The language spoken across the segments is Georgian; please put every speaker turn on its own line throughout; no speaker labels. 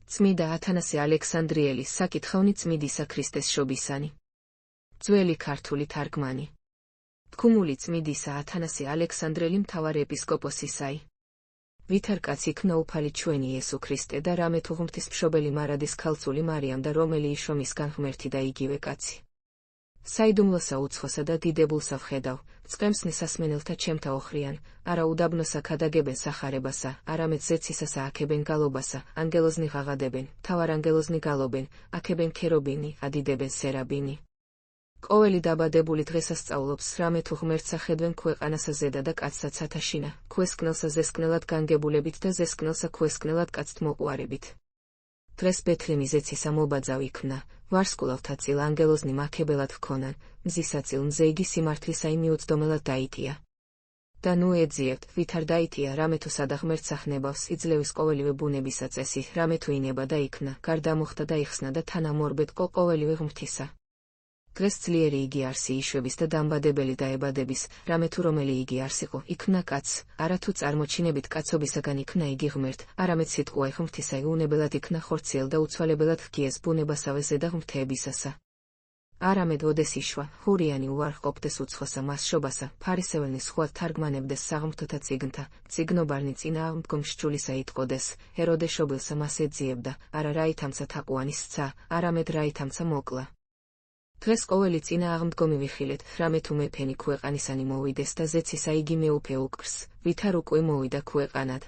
წმიდა ათანასე ალექსანდრიელის საკითხავნი წმიდისა ქრისტეს შობისანი. ძველი ქართული თარგმანი. თქმული წმიდისა ათანასე ალექსანდრელი მთავარ ეპისკოპოსისაი. ვითარ კაც იქნა უფალი ჩვენი იესო ქრისტე და რამე თუ ღვთისმშობელი მარადის ქალწული მარიამ და რომელი იშო მისგან ღმერთი და იგივე კაცი. საიდუმლოსა უცხოსა და დიდებულსა ვხედავ, წყემსნი სასმენელთა ჩემთა ოხრიან, არა უდაბნოსა ქადაგებენ სახარებასა, არამედ ზეცისასა აქებენ გალობასა, ანგელოზნი ღაღადებენ, თავარ ანგელოზნი გალობენ, აქებენ ქერობინი, ადიდებენ სერაბინი. ყოველი დაბადებული დღესასწაულობს, რამე თუ ღმერთსა ხედვენ ქვეყანასა ზედა და კაცსა ცათაშინა, ქვესკნელსა ზესკნელად განგებულებით და ზესკნელსა ქვესკნელად კაცთ მოყვარებით. დღეს ბეთლემი ზეცისა მობაძავ იქნა, ვარსკვლავთა წილ ანგელოზნი მაქებელად ჰქონან, მზისაწილ მზე იგი სიმართლისა იმიუცდომელად დაიტია. და ნუ ეძიებთ, ვითარ დაიტია, რამე თუ სადა ღმერთსა ხნებავს, იძლევის ყოველივე ბუნებისა წესი, რამე თუ ინება და იქნა, გარდა მოხდა და იხსნა და თანამორბედყო ყოველივე ღმრთისა. დღეს ძლიერი იგი არსი იშვების და დამბადებელი დაებადების, რამე თუ რომელი იგი არს იყო, იქნა კაც, არა თუ წარმოჩინებით კაცობისაგან იქნა იგი ღმერთ, არამედ სიტყვა ღმრთისა უნებელად იქნა ხორციელ და უცვალებელად ჰგიეს ბუნებასავე ზედა ღმრთეებისასა. არამედ ოდეს იშვა, ჰურიანი უარყოფდეს უცხოსა მასშობასა, ფარისეველნი სხვა თარგმანებდეს საღმრთოთა წიგნთა, წიგნობარნი წინააღმდგომ სჯულისა იტყოდეს, ჰეროდე შობილსა მას ეძიებდა, არა რაითამცა თაყვანის სცა, არამედ რაითამცა მოკლა. დღეს ყოველი წინააღმდგომი ვიხილეთ, რამე თუ მეფენი ქვეყანისანი მოვიდეს და ზეცისა იგი მეუფე უკრს, ვითარ უკვე მოვიდა ქვეყანად.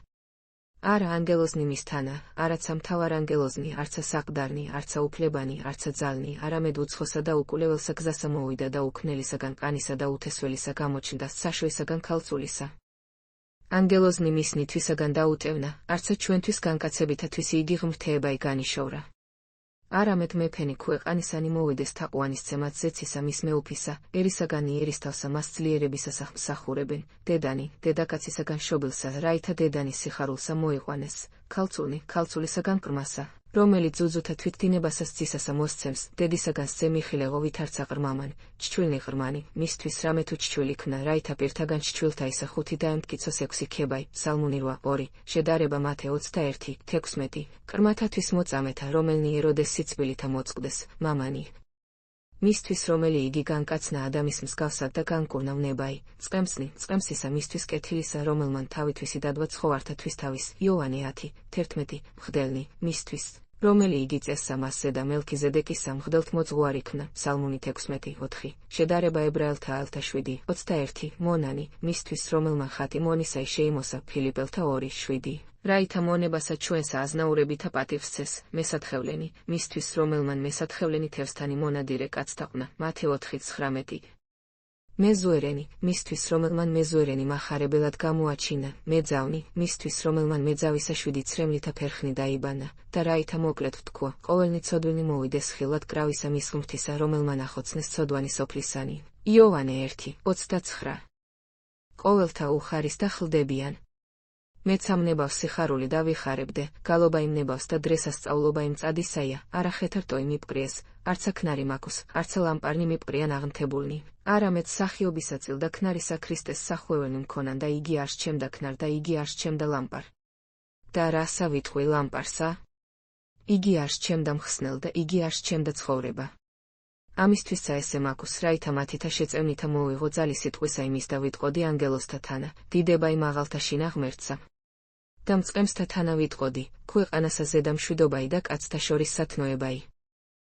არა ანგელოზნი მისთანა, არაცა მთავარ ანგელოზნი, არცა საყდარნი, არცა უფლებანი, არცა ძალნი, არამედ უცხოსა და უკულეველსა გზასა მოვიდა და უქნელისაგან ყანისა და უთესველისა გამოჩნდა საშვისაგან ქალწულისა. ანგელოზნი მისნი თვისაგან დაუტევნა, არცა ჩვენთვის განკაცებითათვის იგი ღმრთეებაი განიშოვრა. არამედ მეფენი ქვეყანისანი მოვიდეს თაყვანისცემად ზეცისა მის მეუფისა, ერისაგანი ერისთავსა მას ძლიერებისასა მსახურებენ, დედანი, დედაკაცისაგან შობილსა, რაითა დედანის სიხარულსა მოიყვანეს, ქალწულნი, ქალწულისაგან ყრმასა, რომელიც ძუძუთა თვითდინებასა სცისასა მოსცემს, დედისაგან სცე მიხილეღო ვითარცა ყრმამან, ჩჩვილნი ყრმანი, მისთვის რამე თუ ჩჩვილი ქნა, რაითა პირთაგან ჩჩვილთა ისა 5 დაემტკიცოს 6 ქებაი, სალმუნი 8, შედარება მათე 21, 16, ყრმათათვის მოწამეთა, რომელნი ეროდეს სიცბილითა მოწყდეს, მამანი. მისთვის რომელი იგი განკაცნა ადამის მსგავსად და განკურნავ ნებაი, წყემსისა მისთვის კეთილისა, რომელმან თავითვისი დადვა ცხოვართათვის თავის, იოანე 10, 11, მხდელნი, მისთვის, რომელი იგი წესსა მასზე და მელქიზედეკისა მღდელთ მოძღვარი ქნა, სალმუნი 16, 4, შედარება ებრაელთა ალთა 7, 21, მონანი, მისთვის რომელმან ხატი მონისაი შეიმოსა, ფილიპელთა 2, 7. რაითა მონებასა ჩვენსა აზნაურებითა პატივსცეს, მესათხევლენი, მისთვის რომელმან მესათხევლენი თევსთანი მონადირე კაცთაყვნა, მათე 4:19. მეზუერენი, მისთვის რომელმან მეზუერენი მახარებელად გამოაჩინა, მეძავნი, მისთვის რომელმან მეძავისა 7 ცრემლითა ფერხნი დაიბანა, და რაითა მოკლედ ვთქვა, ყოველნი ცოდვინი მოვიდეს ხილად კრავისა მის ღმრთისა, რომელმან ახოცნეს ცოდვანი სოფლისანი. იოანე 1:29. ყოველთა უხარის და ხლდებიან. მეც ამნებავს სიხარული და ვიხარებდე, გალობა იმნებავს და დრესასწაულობა იმწადისაია, არა ხეთრტო იმიპყრიეს, არცა ქნარი მაქუს, არცა ლამპარნი მიპყრიან აღნთებულნი, არამედ სახიობისაწილ და ქნარისა ქრისტეს სახვეველი მქონან და იგი არ სჩემდა ქნარ და იგი არ სჩემდა ლამპარ. და რასა ვიტყვი ლამპარსა? იგი არ სჩემდა მხსნელ და იგი არ სჩემდა ცხოვრება. ამისთვისა ესე მაქუს, რაითა მათითა შეწევნითა მოვიღო ძალი სიტყვისა იმის და ვიტყოდი ანგელოზთა თანა, დიდება იმ აღალთაშინა ღმერთსა. და მწყემსთა თანა ვიტყოდი, ქვეყანასა ზედა მშვიდობაი და კაცთა შორის სათნოებაი.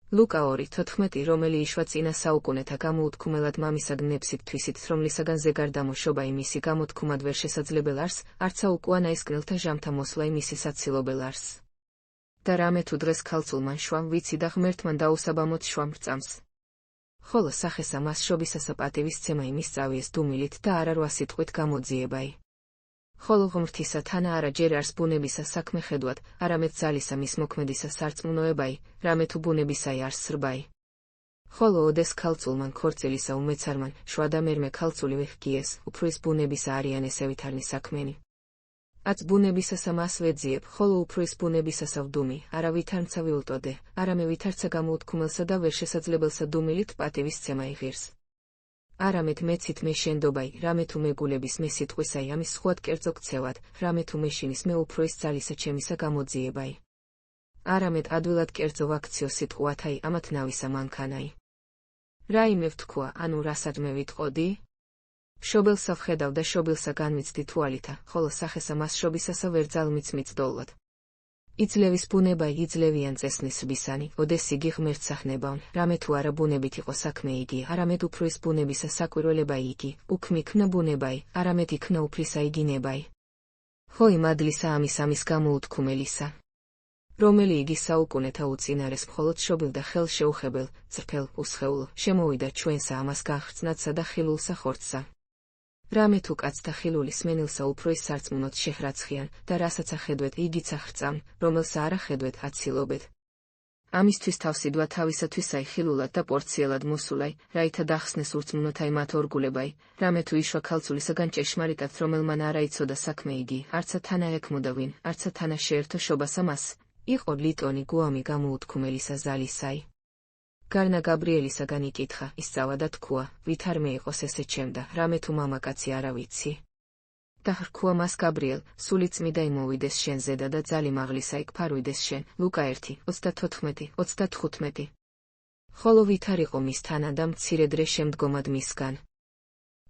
ლუკა 2:14 რომელი იშვა წინა საუკუნეთა გამოუთქმელად მამისად ნებსით თვისით, რომლისაგან ზეგარდამოშობა იმისი გამოთქმად ვერ შესაძლებელ არს, არცა უკუანა ისკნელთა ჟამთა მოსვლა იმისი საცილობელ არს. და რამე თუ დღეს ქალწულმან შვამ ვიცი და ღმერთმან დაუსაბამოთ შვამ რწამს. ხოლო სახესა მასშობისასა პატივისცემა იმისწავიეს დუმილით და არა 8 სიტყვით გამოძიებაი. ხოლო ღმრთისა თანა არა ჯერ არს ბუნებისა საქმე ხედვად, არამედ ძალისა მის მოქმედისა სარწმუნოებაი, რამე თუ ბუნებისაი არს სრბაი. ხოლო ოდეს ქალწულმან ქორწილისა უმეცარმან, შვა და მერმე ქალწულივე ჰგიეს, უფრის ბუნებისა არიან ესევითარნი საქმენი. აც ბუნებისასა მას ვეძიებ, ხოლო უფრის ბუნებისასა ვდუმი, არა ვითარცა ვილტოდე, არამე ვითარცა გამოუთქმელსა და ვერ შესაძლებელსა დუმილით პატივისცემა იღირს. არამედ მეცით მე შენდობაი, რამე თუ მეგულების მე სიტყვისაი ამის სხვად კერძო ქცევად, რამე თუ მეშინის მე უფროის ძალისა ჩემისა გამოძიებაი. არამედ ადვილად კერძო ვაქციო სიტყვათაი ამათ ნავისა მანქანაი. რაიმე ვთქვა, ანუ რასაც მე ვიტყოდი? მშობელსა ვხედავ და შობილსა განმიცდი თვალითა, ხოლო სახესა მას შობისასა ვერ ძალმიც მიცდოლვად. იძლევის ბუნებაი იძლევიან წესნის რბისანი, ოდეს იგი ღმერთს ახნებავენ, რამე თუ არა ბუნებით იყო საქმე იგი, არამედ უფრო ის ბუნებისა საკვირველებაი იგი, უქმი იქნა ბუნებაი, არამედ იქნა უფლისა იგი ნებაი. ხოი მადლისა ამის გამოუთქმელისა. რომელი იგი საუკუნეთა უწინარეს მხოლოდ შობილ და ხელშეუხებელ, წრფელ, უსხეულო, შემოვიდა ჩვენსა ამას განხრწნადსა და ხილულსა ხორცსა. რამე თუ კაცთა ხილულის მენილსა უფრო ის სარწმუნოდ შეხრაცხიან და რასაც ახედვეთ იგიც ახრწამ, რომელსა არ ახედვეთ აცილობეთ. ამისთვის თავსიდვა თავისათვისაი ხილულად და პორციელად მოსულაი, რაითა დახსნეს ურწმუნოთაი მათ ორგულებაი, რამე თუ იშვა ქალწულისაგან ჭეშმარიტად რომელმან არა იცოდა საქმე იგი, არცა თანა ეკმოდა ვინ, არცა თანა შეერთო შობასა მას, იყო ლიტონი გუამი გამოუთქმელისა ზალისაი. გარნა გაბრიელისაგან იკითხა, ისწავა და თქვა, ვით არ მე იყოს ესე ჩემდა, რამე თუ მამაკაცი არა ვიცი. და ხრქუა მას გაბრიელ, სული წმიდა იმოვიდეს შენზედა და ძალი მაღლისა იქ ფარვიდეს შენ. ლუკა 1:34-35. ხოლო ვით არ იყო მის თანა და მცირე დღე შემდგომად მისგან.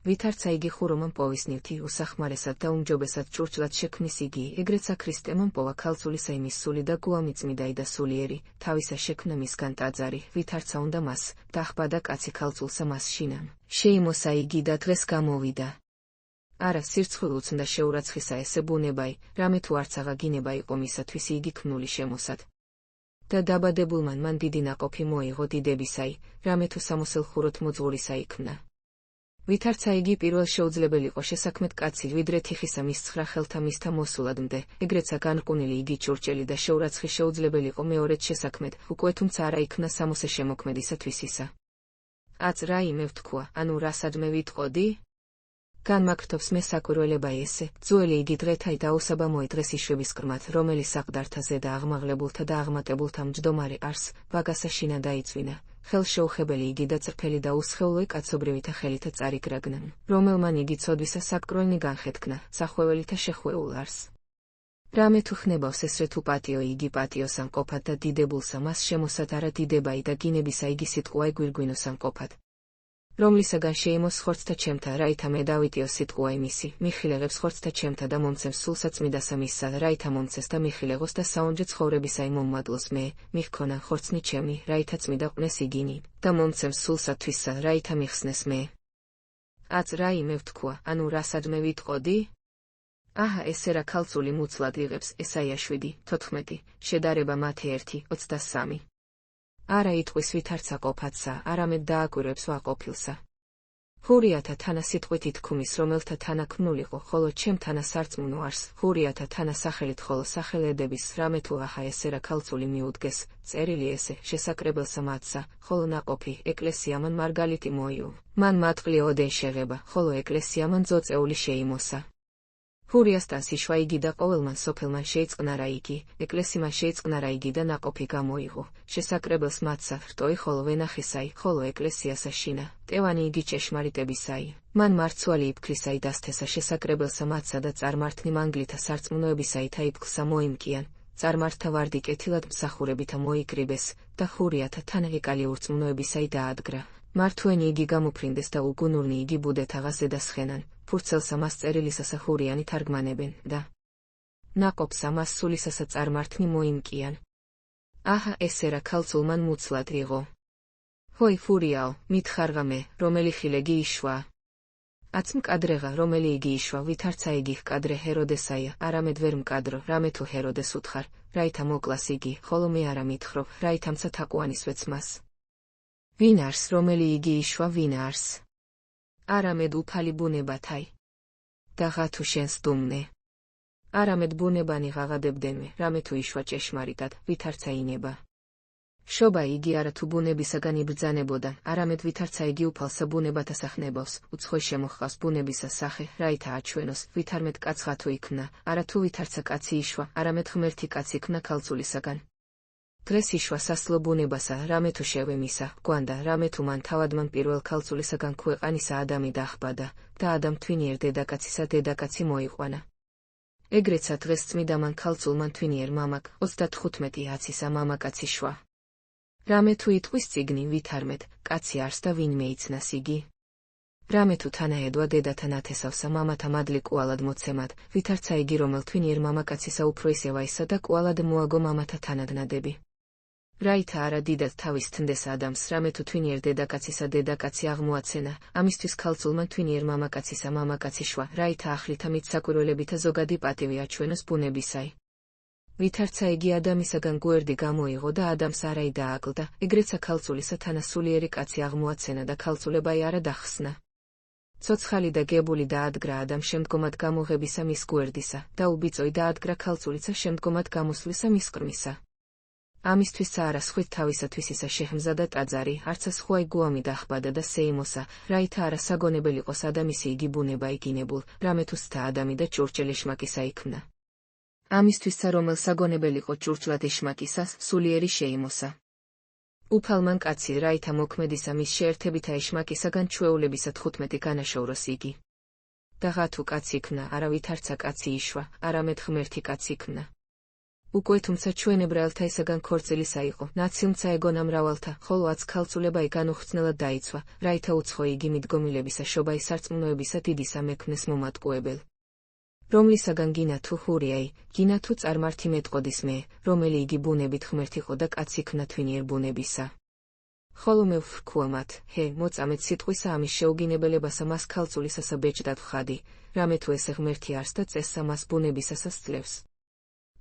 ვითარცა იგი ხურომან პოვისნივთი უსახმარესად და უმჯობესად ჭურჭლად შექმნის იგი, ეგრეცა ქრისტემან პოვა ქალწულისა იმის სული და გუამი წმიდაი და სულიერი, თავისა შექმნა მისგან ტაძარი, ვითარცა უნდა მას, დაახბადა კაცი ქალწულსა მას შინამ. შეიმოსა იგი და დღეს გამოვიდა. არა სირცხვილ უცნდა შეურაცხისა ესე ბუნებაი, რამე თუ არც აღაგინება იყო მისათვის იგი ქმნული შემოსად. და დაბადებულმან მან დიდი ნაყოფი მოიღო დიდებისაი, რამე თუ სამოსელ ხუროთ მოძღვრისა იქმნა. ვითარცა იგი პირველ შეუძლებელიყო შესაქმედ კაცი, ვიდრე თიხისა მის ცხრა ხელთა მისთა მოსულადმდე, ეგრეცა განრყუნილი იგი ჭურჭელი და შეურაცხი შეუძლებელიყო მეორედ შესაქმედ, უკვე თუმცა არა იქნა სამოსე შემოქმედისათვისისა. აც რაიმე ვთქვა, ანუ რასად მე ვიტყოდი? განმაგრთობს მე საკვირველებაი ესე, ძველი იგი დღეთაი და უსაბამოი დღეს იშვების კრმად, რომელი საყდართაზე და აღმაღლებულთა და აღმატებულთა მჯდომარე არს, ვაგასა შინა დაიწვინა. ხელშეუხებელი იგი და წრფელი და უსხეულო კაცობრივითა ხელითა წარიგრაგნა, რომელმან იგი ცოდვისა საკრონი განხეთქნა, სახვეველითა შეხვეულ არს. რამე თუ ხნებავს ესრე თუ პატიო იგი პატიოსან ყოფად და დიდებულსა მას შემოსად არა დიდებაი და გინებისა იგი სიტყვაი გვირგვინოსან ყოფად. რომლისაგან შეიმოს ხორცთა ჩემთა, რაითა მე დავიტიო სიტყვა იმისი, მიხილեղებს ხორცთა ჩემთა და მომცემს სულსა წმიდასა მისსა, რაითა მომცეს და მიხილեղოს და საუნჯე ცხოვრებისაი მომმადლოს მე, მიხქონა ხორცნი ჩემი, რაითა წმიდა ყვნეს იგინი, და მომცემს სულსა თვისსა, რაითა მიხსნეს მე. აც რაიმე ვთქვა, ანუ რასად მე ვიტყოდი? აჰა ესე რა ქალწული მუცლად იღებს, ესაია 7:14, შედარება მათე 1:23. არა იტყვის ვითარცა ყოფადსა, არამედ დააკვირვებს ვაყოფილსა. ხურიათა თანა სიტყვით ითქმის, რომელთა თანა ქმნულიყო, ხოლო ჩემ თანა სარწმუნო არს, ხურიათა თანა სახელით, ხოლო სახელედების, რამე თუ აჰა ესე რა ქალწული მიუდგეს, წერილი ესე, შესაკრებელსა მათსა, ხოლო ნაყოფი, ეკლესია მან მარგალიტი მოიუ. მან მატყლი ოდენ შეღება, ხოლო ეკლესია მან ძოწეული შეიმოსა. ხურიასთან სიშვა იგი და ყოველმან სოფელმან შეიწყნარა იგი, ეკლესიმან შეიწყნარა იგი და ნაყოფი გამოიღო, შესაკრებელს მათსა, რტოი ხოლო ვენახისაი, ხოლო ეკლესიასა შინა, ტევანი იგი ჭეშმარიტებისაი. მან მარცვალი იფქლისაი დასთესა შესაკრებელსა მათსა და წარმართნი მანგლითა სარწმუნოებისაითა იფქლსა მოიმკიან, წარმართა ვარდი კეთილად მსახურებითა მოიკრიბეს, და ხურიათა თანა ეკალი ურწმუნოებისაი დაადგრა. მართვენი იგი გამოფრინდეს და უგუნურნი იგი ბუდეთაღას ზედასხენან, ფურცელსა მას წერილისასა ხურიანი თარგმანებენ და ნაყოფსა მას სულისასა წარმართნი მოიმკიან. აჰა ესე რა ქალწულმან მუცლად იღო. ჰოი ხურიაო, მითხარღა მე, რომელი ხილეგი იშვა. აც მკადრეღა, რომელი იგი იშვა, ვითარცა იგი ჰკადრე ჰეროდესაია, არამედ ვერ მკადრო, რამე თუ ჰეროდეს უთხარ, რაითა მოკლას იგი, ხოლო მე არა მითხრობ, რაითა მცა თაყვანისვეც მას. ვინ არს, რომელი იგი იშვა, ვინ არს? არამედ უფალი ბუნებათაი. და ღათუ შენს დუმნე. არამედ ბუნებანი ღაღადებდენვე, რამე თუ იშვა ჭეშმარიტად, ვითარცა ინება. შობა იგი არა თუ ბუნებისაგან იბრძანებოდა, არამედ ვითარცა იგი უფალსა ბუნებათა სახნებავს, უცხოი შემოხავს ბუნებისა სახე, რაითა აჩვენოს, ვითარმედ კაც ღათუ იქმნა, არა თუ ვითარცა კაცი იშვა, არამედ ღმერთი კაცი იქნა ქალწულისაგან. დღეს იშვა სასლო ბუნებასა, რამე თუ შევემისა, გვანდა, რამე თუ მან თავადმან პირველ ქალწულისაგან ქვეყანისა ადამი დაახბადა, და ადამ თვინიერ დედაკაცისა დედაკაცი მოიყვანა. ეგრეცა დღეს წმიდამან ქალწულმან თვინიერ მამაკ 35-10-ისა მამაკაცი შვა. რამე თუ იტყვის წიგნი ვითარმეთ, კაცი არს და ვინმე იცნას იგი. რამე თუ თანაედვა დედათან ათესავსა მამათა მადლი კვალად მოცემად, ვითარცა იგი რომელ თვინიერ მამაკაცისა უფრო ისევა ისა და კვალად მოაგო მამათა თანადნადები. რაითა არა დიდად თავის თნდეს ადამს, რამე თუ თვინიერ დედაკაცისა დედაკაცი აღმოაცენა, ამისთვის ქალწულმან თვინიერ მამაკაცისა მამაკაცი შვა, რაითა ახლით ამით საკვირველებითა ზოგადი პატივი აჩვენოს ბუნებისაი. ვითარცა იგი ადამისაგან გვერდი გამოიღო და ადამს არაი დააკლდა, ეგრეცა ქალწულისა თანასულიერი კაცი აღმოაცენა და ქალწულებაი არა დახსნა. ცოცხალი და გებული დაადგრა ადამ შემდგომად გამოღებისა მის გვერდისა და უბიწოი დაადგრა ქალწულიცა შემდგომად გამოსვლისა მის ყრმისა. ამისთვისა არა სხვით თავისათვის ისა შეჰმზადა ტაძარი, არცა სხვაი გუამი დახბადა და სეიმოსა, რაითა არა საგონებელიყოს ადამისი იგი ბუნება იგინებულ, რამე თუ სთა ადამი და ჭურჭელი შმაკისა იქმნა. ამისთვისა რომელ საგონებელიყო ჭურჭლად ეშმაკისას, სულიერი შეიმოსა. უფალმან კაცი რაითა მოქმედისა მის შეერთებითა ეშმაკისაგან ჩვეულებისა 15 განაშოროს იგი. და ღათუ კაცი იქმნა, არა ვითარცა კაცი იშვა, არამედ ღმერთი კაცი იქმნა. უკვე თუმცა ჩვენ ებრაელთა ისაგან ქორწილისა იყო, ნაციუმცა ეგონა მრავალთა, ხოლო აც ქალწულებაი განუხრწნელად დაიცვა, რაითა უცხო იგი მიდგომილებისა შობაი სარწმუნოებისა დიდისა მექმნეს მომატყუებელ. რომლისაგან გინა თუ ჰურიაი, გინა თუ წარმართი მეტყოდის მე, რომელი იგი ბუნებით ღმერთიყო და კაცი იქმნა თვინიერ ბუნებისა. ხოლო მე ვფრქვამათ, ჰე, მოწამეთ სიტყვისა ამის შეუგინებელებასა მას ქალწულისასა ბეჭდად ვხადი, რამე თუ ესე ღმერთი არს და წესსა მას ბუნებისასა სძლევს.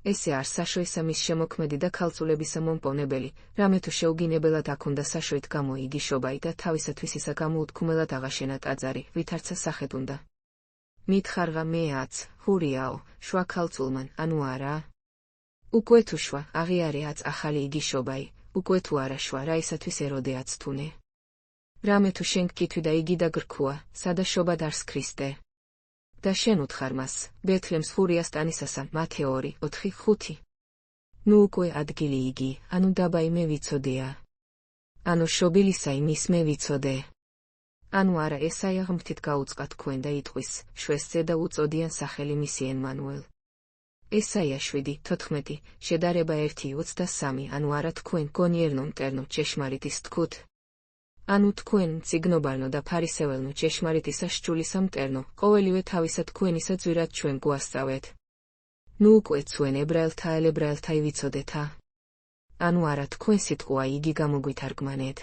ესე არ საშოისა მის შემოქმედი და ქალწულებისა მომპოვნებელი, რამე თუ შეუგინებელად აქ უნდა საშოით გამო იგი შობაი და თავისათვის ისა გამოუთქმელად აღაშენა ტაძარი, ვითარცა სახეთ უნდა. მითხარღა მეაც, ჰურიაო, შვა ქალწულმან, ანუ არა? უკვე თუ შვა, აღიარეაც ახალი იგი შობაი, უკვე თუ არა შვა, რაისათვის ეროდეაც თუნე. რამე თუ შენ გკითვი და იგი და გრქუა, სადა შობად არს ქრისტე. და შენ უთხარ მას, ბეთლემს ჰურიას ტანისასა, მათეორი, 4:5. ნუ უკვე ადგილი იგი, ანუ დაბაი მე ვიცოდეა. ანუ შობილისაი მის მე ვიცოდე. ანუ არა ესაია ღმრთით გაუწყა თქვენ და იტყვის, შვესზე და უწოდიან სახელი მისი ემანუელ. ესაია 7:14, შედარება 1:23, ანუ არა თქვენ გონიერნო მტერნო ჭეშმარიტის თქუთ. ანუ თქვენ მწიგნობარნო და ფარისეველნო ჭეშმარიტისა სჯულისა მტერნო, ყოველივე თავისა თქვენისა ძვირად ჩვენ გვასწავეთ. ნუ უკვე ჩვენ ებრაელთა ებრაელთაი ვიცოდეთა. ანუ არა თქვენ სიტყვა იგი გამოგვითარგმანეთ.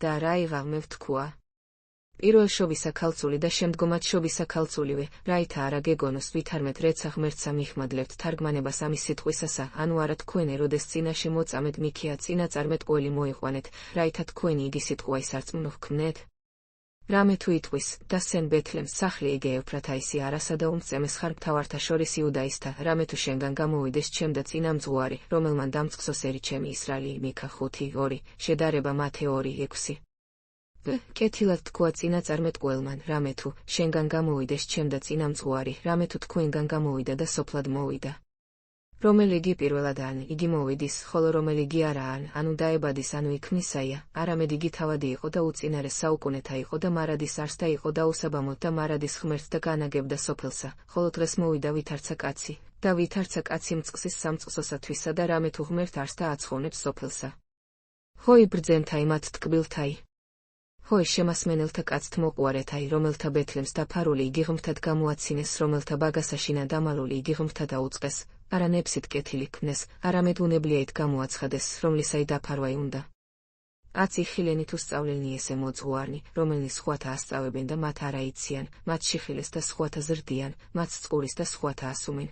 და რა იღავ მე ვთქვა? პირველ შობისა ქალწული და შემდგომად შობისა ქალწულივე, რაითა არა გეგონოს ვითარმეთ რეცა ღმერთსა მიხმადლებთ თარგმანებას ამის სიტყვისასა, ანუ არა თქვენ ეროდეს წინაშე მოწამეთ მიქია წინაწარმეთ ყველი მოიყვანეთ, რაითა თქვენი იგი სიტყვაი სარწმუნო ჰქმნეთ. რამე თუ იტყვის, და სენ ბეთლემს სახლი იგე ეფრათაისი არასა და უმწემეს ხარ მთავართა შორის იუდაისთა, რამე თუ შენგან გამოვიდეს ჩემდა წინა მძღვარი, რომელმან დამწყსოს ერი ჩემი ისრაელი მიქა 5:2, შედარება მათე 2:6. კეთილად თქვა წინაწარმეთ ყველმან, რამე თუ შენგან გამოვიდეს ჩემდა წინა მძღვარი, რამე თუ თქვენგან გამოვიდა და სოფლად მოვიდა. რომელი იგი პირველად ან იგი მოვიდის, ხოლო რომელი იგი არა ანუ დაებადის ანუ იქმნისაია, არამედ იგი თავადი იყო და უწინარე საუკუნეთა იყო და მარადის არს და იყო და უსაბამოდ და მარადის ღმერთს და განაგებდა სოფელსა, ხოლო დღეს მოვიდა ვითარცა კაცი, და ვითარცა კაცი მწყსის სამწყსოსათვისა და რამე თუ ღმერთ არს და აცხოვნებს სოფელსა. ჰოი ბრძენთაი მათ ტკბილთაი. ჰოი შემასმენელთა კაცთ მოყვარეთაი, რომელთა ბეთლემს დაფარული იგი ღმრთად გამოაცინეს, რომელთა ბაგასაშინა დამალული იგი ღმრთად აუწყეს, არა ნებსით კეთილი ქმნეს, არამედ უნებლიაით გამოაცხადეს, რომლისაი დაფარვაი უნდა. აცი ხილენი თუ სწავლელნი ესე მოძღვარნი, რომელნი სხვათა ასწავებენ და მათ არა იციან, მათ შიხილეს და სხვათა ზრდიან, მათ წყურის და სხვათა ასუმენ.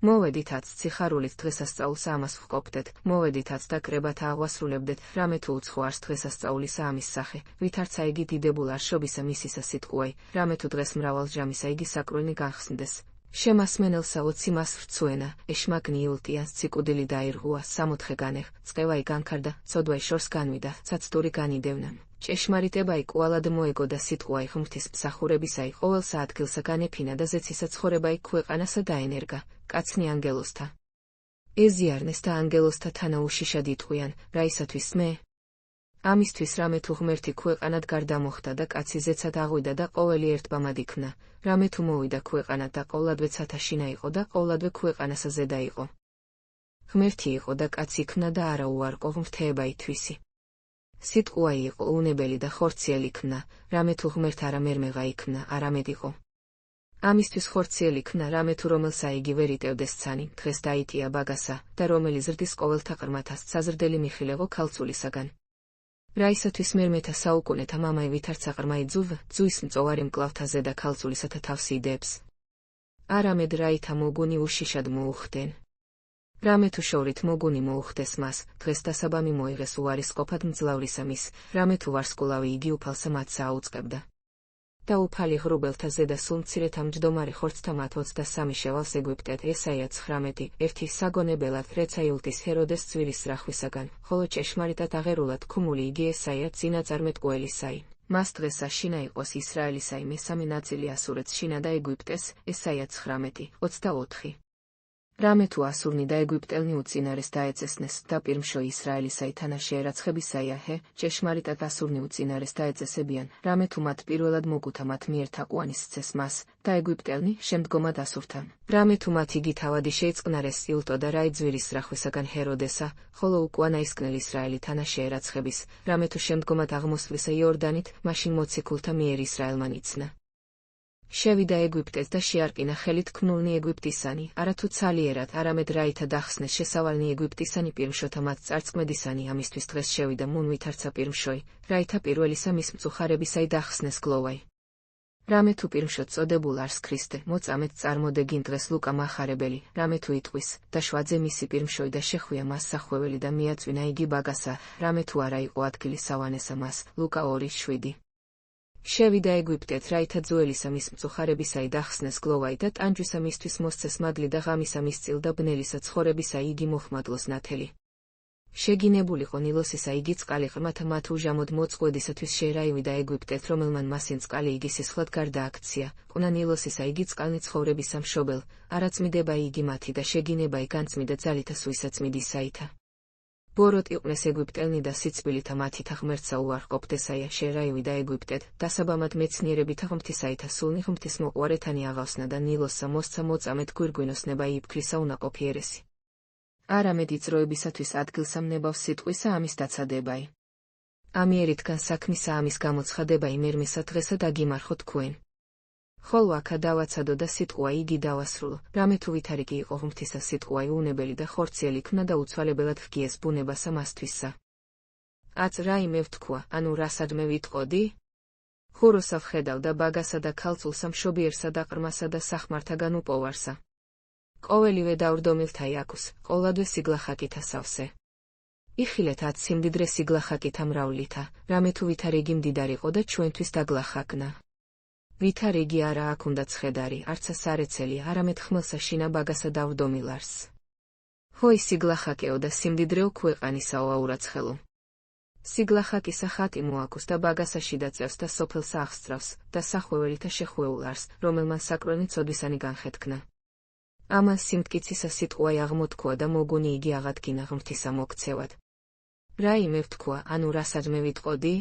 მოვედითაც ციხარულით დღესასწაულსა ამას ვჰყოფდეთ, მოვედითაც და კრებათა აღვასრულებდეთ, რამე თუ უცხო არს დღესასწაულისა ამის სახე, ვითარცა იგი დიდებულ არ შობისა მისისა სიტყვაი, რამე თუ დღეს მრავალ ჟამისა იგი საკრულნი განხსნდეს. შემასმენელსა 20 მას ვრცუენა, ეშმაკნი იულტიანს ციკუდილი დაირღუა, 60 განეხ, წყევაი განქარდა, ცოდვაი შორს განვიდა, ცაცდური განიდევნა. ჭეშმარიტებაი კვალად მოეგო და სიტყვაი ღმრთის მსახურებისაი ყოველსა ადგილსა განეფინა და ზეცისა ცხოვრებაი ქვეყანასა დაენერგა, კაცნი ანგელოსთა. ეზიარნეს და ანგელოსთა თანაუშიშად იტყვიან, რაისათვის მე ამისთვის რამე თუ ღმერთი ქვეყანად გარდა მოხდა და კაცი ზეცად აღვიდა და ყოველი ერთბამად იქნა, რამე თუ მოვიდა ქვეყანად და ყოვლადვე ცათაშინა იყო და ყოვლადვე ქვეყანასა ზედა იყო. ღმერთი იყო და კაცი იქნა და არა უარყო ღმრთეება ითვისი. სიტყვა იყო უნებელი და ხორციელი იქნა, რამე თუ ღმერთ არა მერმეღა იქნა, არამედ იყო. ამისთვის ხორციელი იქნა რამე თუ რომელსა იგი ვერ იტევდეს ცანი, დღეს დაიტია ბაგასა და რომელი ზრდის ყოველთა ყრმათას საზრდელი მიხილეღო ქალწულისაგან. რაისათვის მერმეთა საუკუნეთა მამაი ვითარცა ყრმა იძუв, ძუის მწოვარი მკლავთა ზედა ქალწულისათა თავს იდებს. არამედ რაითა მოგუნი უშიშად მოუხდენ. რამე თუ შორით მოგუნი მოუხდეს მას, დღეს დასაბამი მოიღეს უარისყოფად მძლავრისა მის, რამე თუ ვარსკვლავი იგი უფალსა მათსა აუწყებდა. და უფალი ღრუბელთა ზედა სულ მცირეთა მჯდომარე ხორცთა მათ 23 შევალს ეგვიპტეთ ესაია 19, ერთი საგონებელად რეცაიულტის ჰეროდეს წვირის რახვისაგან, ხოლო ჭეშმარიტად აღერულად ქუმული იგი ესაია წინაწარმეტყველისაი. მას დღესა შინა იყოს ისრაელისაი მესამე ნაწილი ასურეთს შინა და ეგვიპტეს, ესაია 19, 24. რამე თუ ასურნი და ეგვიპტელნი უწინარეს დაეწესნეს და პირმშო ისრაელისაი თანაში ერაცხებისაია ჰე, ჭეშმარიტად ასურნი უწინარეს დაეწესებიან, რამე თუ მათ პირველად მოგუთა მათ მიერ თაყვანის სცეს მას, და ეგვიპტელნი შემდგომად ასურთან. რამე თუ მათ იგი თავადი შეიწყნარეს სილტო და რაი ძვირის რახვისაგან ჰეროდესა, ხოლო უკუანა ისკნელ ისრაელი თანაში ერაცხების, რამე თუ შემდგომად აღმოსვლისა იორდანით, მაშინ მოციქულთა მიერ ისრაელმა იცნა. შევიდა ეგვიპტეს და შეარყინა ხელით ქნულნი ეგვიპტისანი, არათუ ცალიერად, არამედ რაითა დახსნეს შესავალნი ეგვიპტისანი პირმშოთა მათ წარწმედისანი, ამისთვის დღეს შევიდა მუნ ვითარცა პირმშოი, რაითა პირველისა მის მწუხარებისაი დახსნეს გლოვაი. რამე თუ პირმშოთ წოდებულ არს ქრისტე, მოწამეთ წარმოდეგინ დღეს ლუკა მახარებელი, რამე თუ იტყვის, და შვაძე მისი პირმშოი და შეხვია მას სახვეველი და მიაწვინა იგი ბაგასა, რამე თუ არა იყო ადგილი სავანესა მას, ლუკა 2:7. შევიდა ეგვიპტეთ რაითა ძუელისა მის მწუხარებისაი დახსნეს გლოვაი და ტანჯვისა მისთვის მოსცეს მადლი და ღამისა მისწილ და ბნელისა ცხორებისა იგი მოხმადლოს ნათელი. შეგინებულიყო ნილოსისა იგი წყალი ყრმათა მათ უჟამოდ მოწყვედისათვის შეერაივიდა ეგვიპტეთ რომელმან მასინ წყალი იგი სისხლად გარდააქცია, ყნა ნილოსისა იგი წყალნი ცხოვრებისა მშობელ, არაწმიდება იგი მათი და შეგინებაი განწმიდა ძალითა სუისაწმიდისაითა. ბოროტ იყვნენ ეგვიპტელნი და სიცბილითა მათითა ღმერთსა უარყოფდესაია შეერაივიდა ეგვიპტეთ, დასაბამად მეცნიერებითა ღმრთისაითა სულნი ღმრთის მოყვარეთანი აღავსნა და ნილოსსა მოსცა მოწამეთ გვირგვინოსნება იფქრისა უნაყოფი ერესი. არამედ იწროებისათვის ადგილსა მნებავს სიტყვისა ამის დაცადებაი. ამიერითგან საქმისა ამის გამოცხადებაი მერმესა დღესა დაგიმარხო თქვენ. ხოლო აქა დავაცადო და სიტყვა იგი დავასრულო, რამე თუ ვითარიკი იყო ღმრთისა სიტყვაი უნებელი და ხორციელი იქნა და უცვალებელად ჰგიეს ბუნებასა მასთვისა. აც რაიმე ვთქვა, ანუ რასადმე ვიტყოდი? ხუროსა ვხედავ და ბაგასა და ქალწულსა მშობიერსა და ყრმასა და სახმართაგან უპოვარსა. ყოველივე დავრდომილთა იაკუს, ყოვლადვე სიგლახაკითა სავსე. იხილეთ აც სიმდიდრე სიგლახაკითა მრავლლითა, რამე თუ ვითარიგი მდიდარიყო და ჩვენთვის დაგლახაკნა. ვითარიგი არა აქ უნდა ცხედარი, არცა სარეცელი, არამედ ხმელსა შინა ბაგასა დავრდომილარს. ჰოი სიგლახაკეო და სიმდიდრეო ქვეყანისაო აურაცხელო. სიგლახაკისა ხატი მოაქუს და ბაგასაში დაწევს და სოფელსა აღსწრავს და სახვეველითა შეხვეულარს, რომელმან საკრონი წოდვისანი განხეთქნა. ამან სიმტკიცისა სიტყვაი აღმოთქვა და მოგონი იგი აღადგინა ღმრთისა მოქცევად. რაიმე ვთქვა, ანუ რასადმე ვიტყოდი?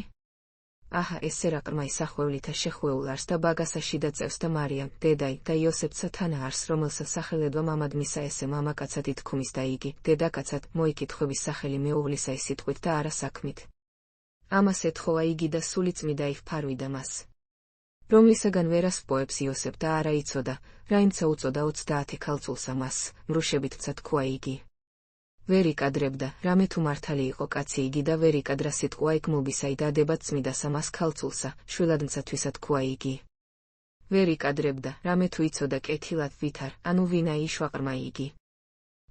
აჰა ესე რა ყრმაი სახვევლითა შეხვეულარს და ბაგასაში დაწევს და მარიამ, დედაი და იოსებსა თანა არს, რომელსა სახელედვა მამადმისა ესე მამაკაცად ითქმის და იგი, დედაკაცად, მოიკითხების სახელი მეუღლისა სიტყვით და არა საქმით. ამას ეთხოვა იგი და სულიწმიდა იფარვიდა მას. რომლისაგან ვერას პოებს იოსებ და არა იცოდა, რაიმცა უწოდა 30 ქალწულსა მას, მრუშებითცა თქვა იგი. ვერ იკადრებდა, რამე თუ მართალი იყო კაცი იგი და ვერ იკადრა სიტყვა ეკმობისაი დადებად წმიდასა მას ქალწულსა, შვილადმცათვისა თქვა იგი. ვერ იკადრებდა, რამე თუ იცოდა კეთილად ვითარ, ანუ ვინაი იშვაყრმა იგი.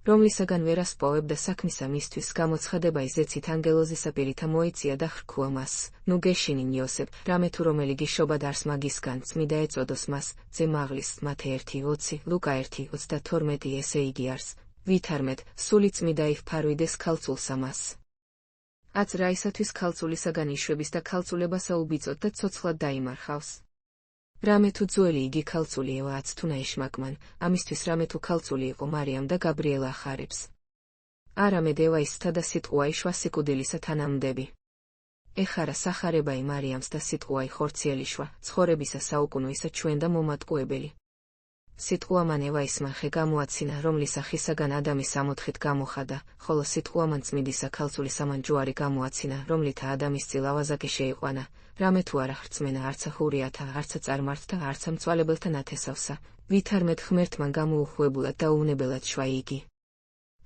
რომლისაგან ვერას პოვებდა საქმისა მისთვის გამოცხადება იზეცით ანგელოზისა პირითა მოეწია და ხრქუა მას, ნუ გეშინინ იოსებ, რამე თუ რომელი გიშობად არს მაგისგან წმიდა ეწოდოს მას, ძე მაღლის, მათე 1:20, ლუკა 1:32 ესე იგი არს. ვითარმეთ, სული წმიდა იფარვიდეს ქალწულსა მას. აც რაისათვის ქალწულისაგან იშვების და ქალწულებასა უბიწოდ და ცოცხლად დაიმარხავს. რამე თუ ძველი იგი ქალწული ევა აც თუ ნაიშმაკმან, ამისთვის რამე თუ ქალწული იყო მარიამ და გაბრიელა ახარებს. არამედ ევა ისთა და სიტყვა იშვა სიკვდილისა თანამდები. ეხარა სახარებაი მარიამს და სიტყვაი ხორციელიშვა, ცხოვრებისა საუკუნოისა ჩვენ და მომატყუებელი. სიტყვამან ევაისმა ხე გამოაცინა, რომლისა ხისაგან ადამის ამოთხით გამოხადა, ხოლო სიტყვამან წმიდისა ქალწულის ამან ჯვარი გამოაცინა, რომლითა ადამიანის წილ ავაზაკი შეიყვანა, რამე თუ არა ხრწმენა არცა ხურიათა, არცა წარმართთა, არცა მწვალებელთა ნათესავსა, ვითარმეთ ღმერთმან გამოუხვებულად და უვნებელად შვა იგი.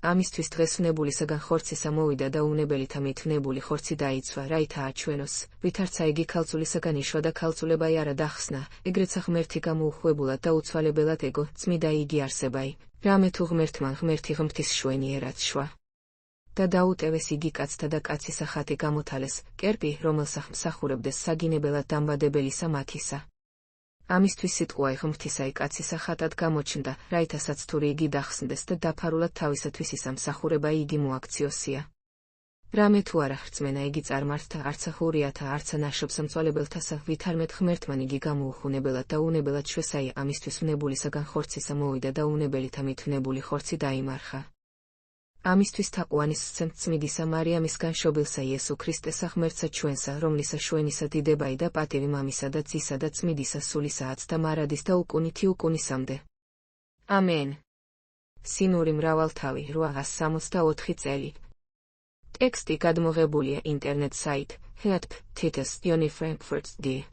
ამისთვის დღეს ვნებულისაგან ხორცისა მოვიდა და უვნებელითა მით ვნებული ხორცი დაიცვა, რაითაა ჩვენოს, ვითარცა იგი ქალწულისაგან იშვა და ქალწულებაი არა დახსნა, ეგრეცა ღმერთი გამოუხვებულად და უცვალებელად ეგო, წმიდა იგი არსებაი, რამე თუ ღმერთმან ღმერთი ღმრთის შვენიერად შვა. და დაუტევეს იგი კაცთა და კაცისა ხატი გამოთალეს, კერპი, რომელსა მსახურებდეს საგინებელად დამბადებელისა მათისა. ამისთვის სიტყვაი ღმრთისაი კაცისა ხატად გამოჩნდა, რაითასაც თური იგი დახსნდეს და დაფარულად თავისათვის ისა მსახურებაი იგი მოაქციოსია. რამე თუ არა ხრწმენა იგი წარმართთა, არცა ხურიათა, არცა ნაშობსამწვალებელთასა, ვითარმეთ ღმერთმან იგი გამოუხუნებელად და უნებელად შვესაია, ამისთვის ვნებულისაგან ხორცისა მოვიდა და უნებელითა მით ვნებული ხორცი დაიმარხა. ამისთვის თაყვანის სცემთ წმიდისა მარიამისგან შობილსა იესო ქრისტესა ღმერთსა ჩვენსა, რომლისა შვენისა დიდებაი და პატივი მამისა და ძისა და წმიდისა სულისააც და მარადის და უკუნითი უკუნისამდე. ამენ. სინური მრავალთავი 864 წელი. ტექსტი გადმოღებულია ინტერნეტ საიტ HEADP TITUS UNI Frankfurt D.